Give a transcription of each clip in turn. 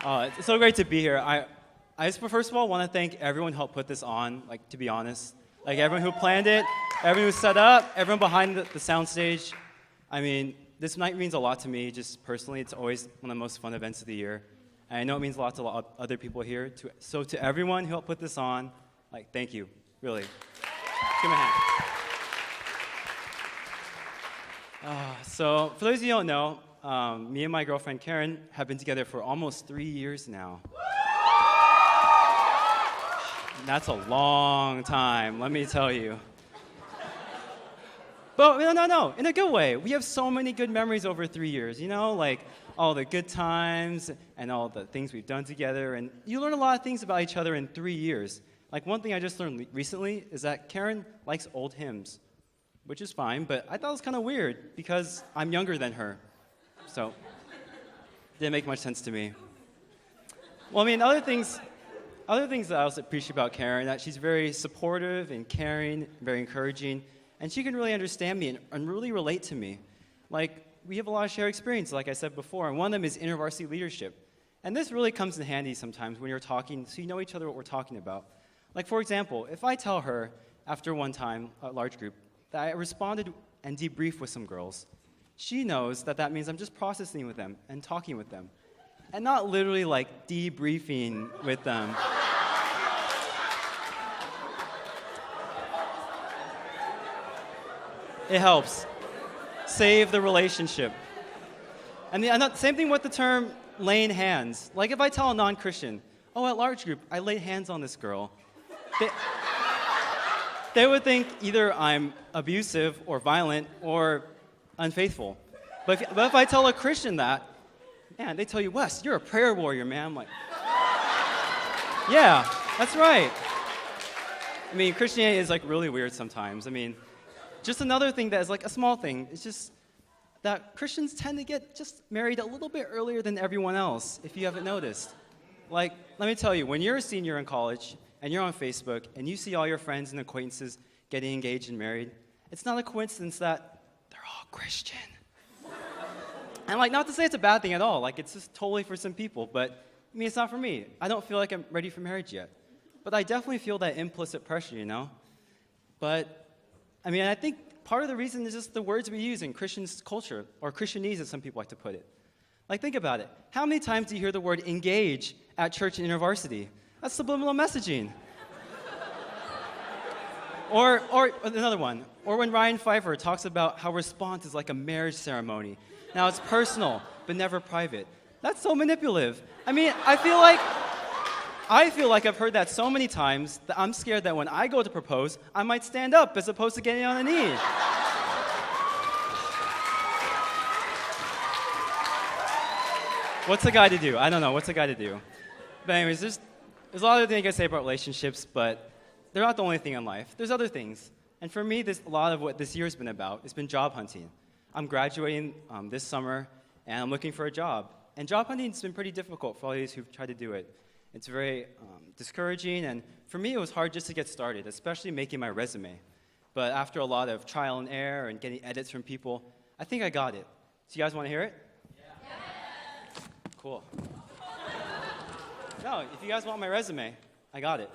It's so great to be here. I just first of all want to thank everyone who helped put this on. Like, to be honest, like everyone who planned it, everyone who set up, everyone behind the sound stage. I mean, this night means a lot to me. Just personally, it's always one of the most fun events of the year, and I know it means a lot to a lot of other people here. So to everyone who helped put this on, like, thank you, really. Give me a hand. So for those of you who don't know, me and my girlfriend Karen have been together for almost 3 years now. That's a long time, let me tell you. But no, in a good way. We have so many good memories over 3 years, you know, like all the good times and all the things we've done together. And you learn a lot of things about each other in 3 years. Like one thing I just learned recently is that Karen likes old hymns, which is fine, but I thought it was kind of weird because I'm younger than her. So, didn't make much sense to me. Well, I mean, other things that I also appreciate about Karen, that she's very supportive and caring, very encouraging, and she can really understand me and really relate to me. Like, we have a lot of shared experience, like I said before, and one of them is intervarsity leadership. And this really comes in handy sometimes when you're talking, so you know each other what we're talking about. Like, for example, if I tell her after one time, a large group, that I responded and debriefed with some girls, she knows that that means I'm just processing with them and talking with them, and not literally like debriefing with them. It helps. Save the relationship. And same thing with the term laying hands. Like if I tell a non-Christian, oh, at large group, I laid hands on this girl, they would think either I'm abusive or violent or unfaithful. But if I tell a Christian that, man, they tell you, Wes, you're a prayer warrior, man. I'm like, yeah, that's right. I mean, Christianity is like really weird sometimes. I mean, just another thing that is like a small thing, it's just that Christians tend to get just married a little bit earlier than everyone else, if you haven't noticed. Like, let me tell you, when you're a senior in college and you're on Facebook and you see all your friends and acquaintances getting engaged and married, it's not a coincidence that they're all Christian. And like, not to say it's a bad thing at all, like it's just totally for some people, but I mean, it's not for me. I don't feel like I'm ready for marriage yet. But I definitely feel that implicit pressure, you know? But, I mean, I think part of the reason is just the words we use in Christian culture, or Christianese as some people like to put it. Like, think about it. How many times do you hear the word engage at church and InterVarsity? That's subliminal messaging. Or another one. Or when Ryan Pfeiffer talks about how response is like a marriage ceremony. Now, it's personal, but never private. That's so manipulative. I mean, I feel like I've heard that so many times that I'm scared that when I go to propose, I might stand up as opposed to getting on a knee. What's a guy to do? I don't know. What's a guy to do? But anyways, there's a lot of things I can say about relationships, but they're not the only thing in life. There's other things. And for me, a lot of what this year's been about has been job hunting. I'm graduating this summer, and I'm looking for a job. And job hunting has been pretty difficult for all of you who've tried to do it. It's very discouraging, and for me, it was hard just to get started, especially making my resume. But after a lot of trial and error and getting edits from people, I think I got it. So you guys want to hear it? Yeah. Cool. No, if you guys want my resume, I got it.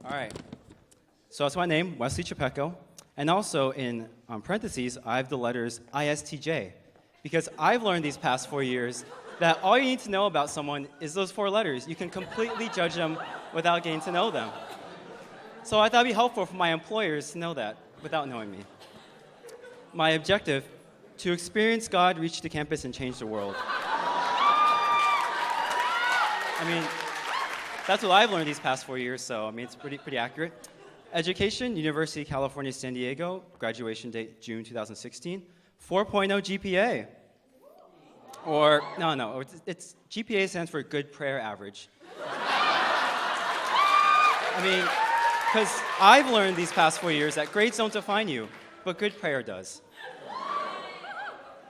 All right. So that's my name, Wes Chipeco. And also in parentheses, I have the letters ISTJ, because I've learned these past 4 years that all you need to know about someone is those 4 letters. You can completely judge them without getting to know them. So I thought it'd be helpful for my employers to know that without knowing me. My objective, to experience God reach the campus and change the world. I mean, that's what I've learned these past 4 years, so I mean, it's pretty accurate. Education, University of California, San Diego, graduation date June 2016, 4.0 GPA. Or, no, it's GPA stands for good prayer average. I mean, because I've learned these past 4 years that grades don't define you, but good prayer does.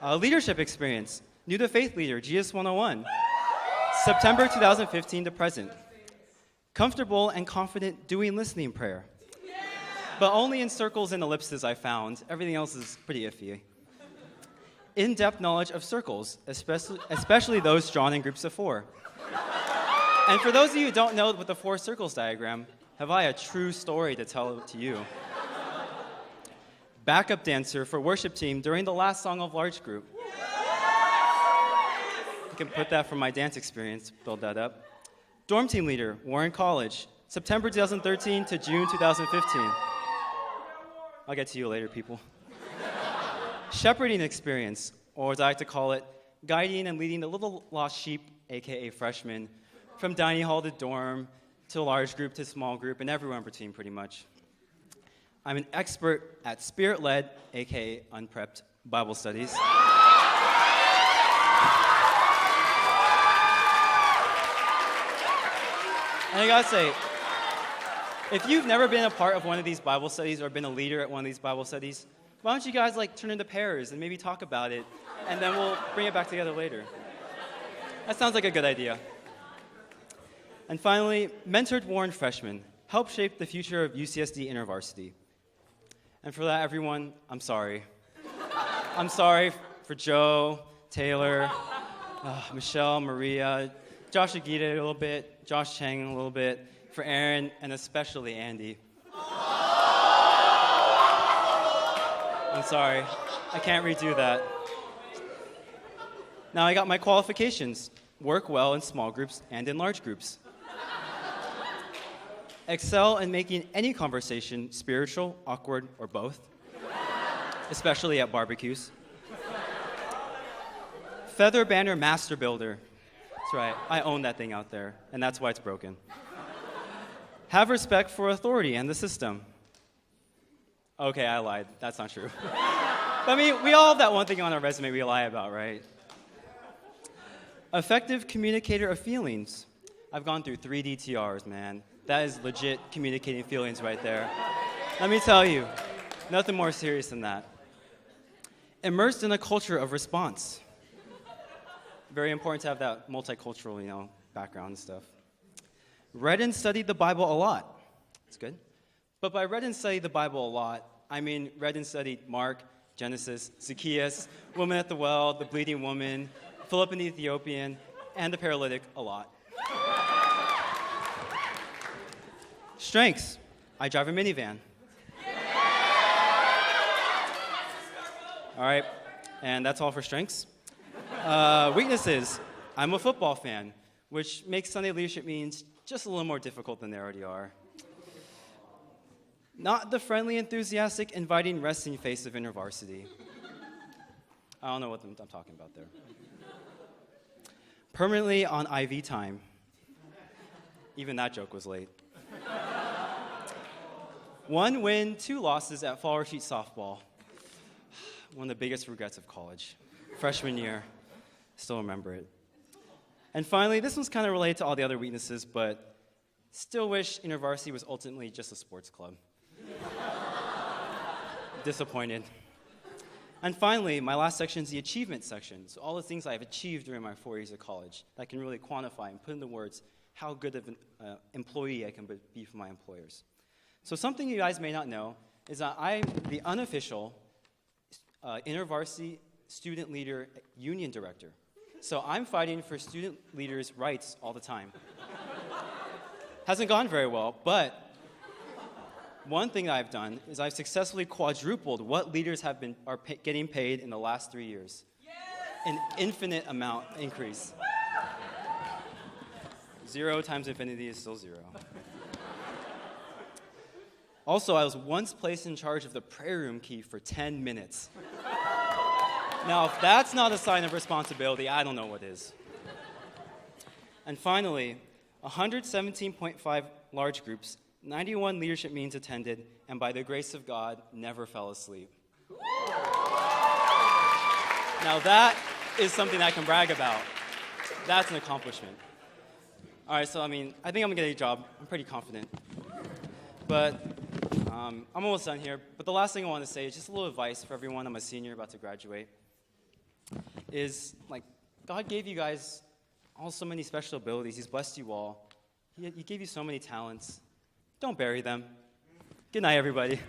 Leadership experience, new to faith leader, GS 101, September 2015 to present. Comfortable and confident doing listening prayer. But only in circles and ellipses I found. Everything else is pretty iffy. in-depth knowledge of circles, especially those drawn in groups of 4. And for those of you who don't know what the 4 circles diagram, have I a true story to tell to you. Backup dancer for worship team during the last song of large group. You can put that from my dance experience, build that up. Dorm team leader, Warren College, September 2013 to June 2015. I'll get to you later, people. Shepherding experience, or as I like to call it, guiding and leading the little lost sheep, aka freshmen, from dining hall to dorm, to large group to small group, and everywhere in between pretty much. I'm an expert at spirit-led, aka unprepped, Bible studies. And I gotta say, if you've never been a part of one of these Bible studies or been a leader at one of these Bible studies, why don't you guys turn into pairs and maybe talk about it, and then we'll bring it back together later. That sounds like a good idea. And finally, mentored Warren freshmen, helped shape the future of UCSD InterVarsity. And for that, everyone, I'm sorry. I'm sorry for Joe, Taylor, Michelle, Maria, Josh Agita a little bit, Josh Chang a little bit, for Aaron, and especially Andy. I'm sorry. I can't redo that. Now I got my qualifications. Work well in small groups and in large groups. Excel in making any conversation spiritual, awkward, or both, especially at barbecues. Feather banner master builder. That's right, I own that thing out there, and that's why it's broken. Have respect for authority and the system. Okay, I lied. That's not true. But I mean, we all have that one thing on our resume we lie about, right? Effective communicator of feelings. I've gone through 3 DTRs, man. That is legit communicating feelings right there. Let me tell you, nothing more serious than that. Immersed in a culture of response. Very important to have that multicultural, background and stuff. Read and studied the Bible a lot. That's good. But by read and studied the Bible a lot, I mean read and studied Mark, Genesis, Zacchaeus, woman at the well, the bleeding woman, Philip and the Ethiopian, and the paralytic a lot. Strengths. I drive a minivan. All right, and that's all for strengths. Weaknesses. I'm a football fan, which makes Sunday leadership meetings just a little more difficult than they already are. Not the friendly, enthusiastic, inviting, resting face of InterVarsity. I don't know what I'm talking about there. Permanently on IV time. Even that joke was late. 1 win, 2 losses at fall retreat softball. One of the biggest regrets of college. Freshman year. Still remember it. And finally, this one's kind of related to all the other weaknesses, but still wish InterVarsity was ultimately just a sports club. Disappointed. And finally, my last section is the achievement section. So all the things I've achieved during my 4 years of college that I can really quantify and put into words how good of an employee I can be for my employers. So something you guys may not know is that I'm the unofficial InterVarsity Student Leader Union Director. So I'm fighting for student leaders' rights all the time. Hasn't gone very well, but one thing that I've done is I've successfully quadrupled what leaders are getting paid in the last 3 years. Yes! An infinite amount increase. 0 times infinity is still 0. Also, I was once placed in charge of the prayer room key for 10 minutes. Now, if that's not a sign of responsibility, I don't know what is. And finally, 117.5 large groups, 91 leadership meetings attended, and by the grace of God, never fell asleep. Now that is something I can brag about. That's an accomplishment. All right, so I think I'm gonna get a job. I'm pretty confident. But I'm almost done here. But the last thing I want to say is just a little advice for everyone. I'm a senior about to graduate. Is God gave you guys all so many special abilities. He's blessed you all. He gave you so many talents. Don't bury them. Good night, everybody.